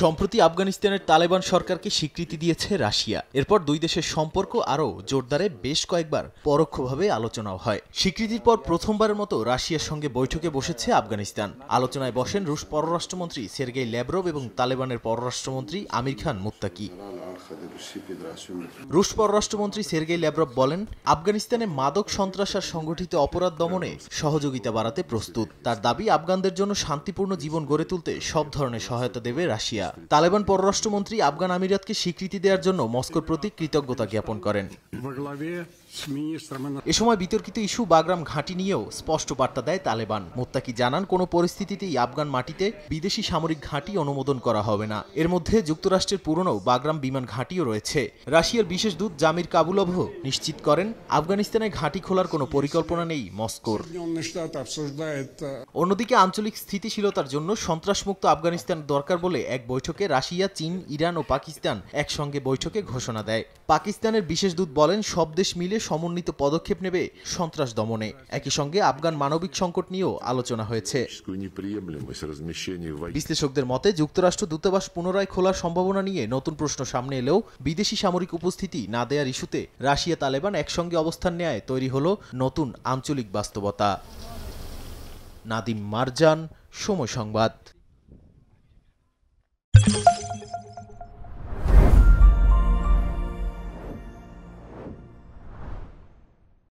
সম্প্রতি আফগানিস্তানের তালেবান সরকারকে স্বীকৃতি দিয়েছে রাশিয়া। এরপর দুই দেশের সম্পর্ক আরও জোরদারে বেশ কয়েকবার পরোক্ষভাবে আলোচনাও হয়। স্বীকৃতির পর প্রথমবারের মতো রাশিয়ার সঙ্গে বৈঠকে বসেছে আফগানিস্তান। আলোচনায় বসেন রুশ পররাষ্ট্রমন্ত্রী সের্গেই ল্যাভরভ এবং তালেবানের পররাষ্ট্রমন্ত্রী আমির খান মুত্তাকি। রুশ পররাষ্ট্রমন্ত্রী সের্গেই ল্যাভরভ বলেন, আফগানিস্তানে মাদক সন্ত্রাস আর সংগঠিত অপরাধ দমনে সহযোগিতা বাড়াতে প্রস্তুত। তার দাবি, আফগানদের জন্য শান্তিপূর্ণ জীবন গড়ে তুলতে সব ধরনের সহায়তা দেবে রাশিয়া। তালেবান পররাষ্ট্রমন্ত্রী আফগান আমিরাতকে স্বীকৃতি দেওয়ার জন্য মস্কোর প্রতি কৃতজ্ঞতা জ্ঞাপন করেন। এ সময় বিতর্কিত ইস্যু বাগরাম ঘাঁটি নিয়েও স্পষ্ট বার্তা দেয় তালেবান। মুত্তাকি জানান, কোনো পরিস্থিতিতেই আফগান মাটিতে বিদেশি সামরিক ঘাঁটি অনুমোদন করা হবে না। এর মধ্যে যুক্তরাষ্ট্রের পুরনো বাগরাম বিমান ঘাঁটিও রয়েছে। রাশিয়ার বিশেষ দূত জামির কাবুলভও নিশ্চিত করেন, আফগানিস্তানে ঘাঁটি খোলার কোনো পরিকল্পনা নেই মস্কোর। অন্যদিকে আঞ্চলিক স্থিতিশীলতার জন্য সন্ত্রাসমুক্ত আফগানিস্তান দরকার বলে এক বৈঠকে রাশিয়া, চীন, ইরান ও পাকিস্তান একসঙ্গে বৈঠকে ঘোষণা দেয়। পাকিস্তানের বিশেষ দূত বলেন, সব দেশ মিলে সমন্বিত পদক্ষেপ নেবে সন্ত্রাস দমনে। একই সঙ্গে আফগান মানবিক সংকট নিয়েও আলোচনা হয়েছে। বিশ্লেষকদের মতে, যুক্তরাষ্ট্র দূতাবাস পুনরায় খোলার সম্ভাবনা নিয়ে নতুন প্রশ্ন সামনে এলেও বিদেশি সামরিক উপস্থিতি না দেওয়ার ইস্যুতে রাশিয়া তালেবান একসঙ্গে অবস্থান নেয় তৈরি হলো নতুন আঞ্চলিক বাস্তবতা। নাদিম মারজান, সময় সংবাদ।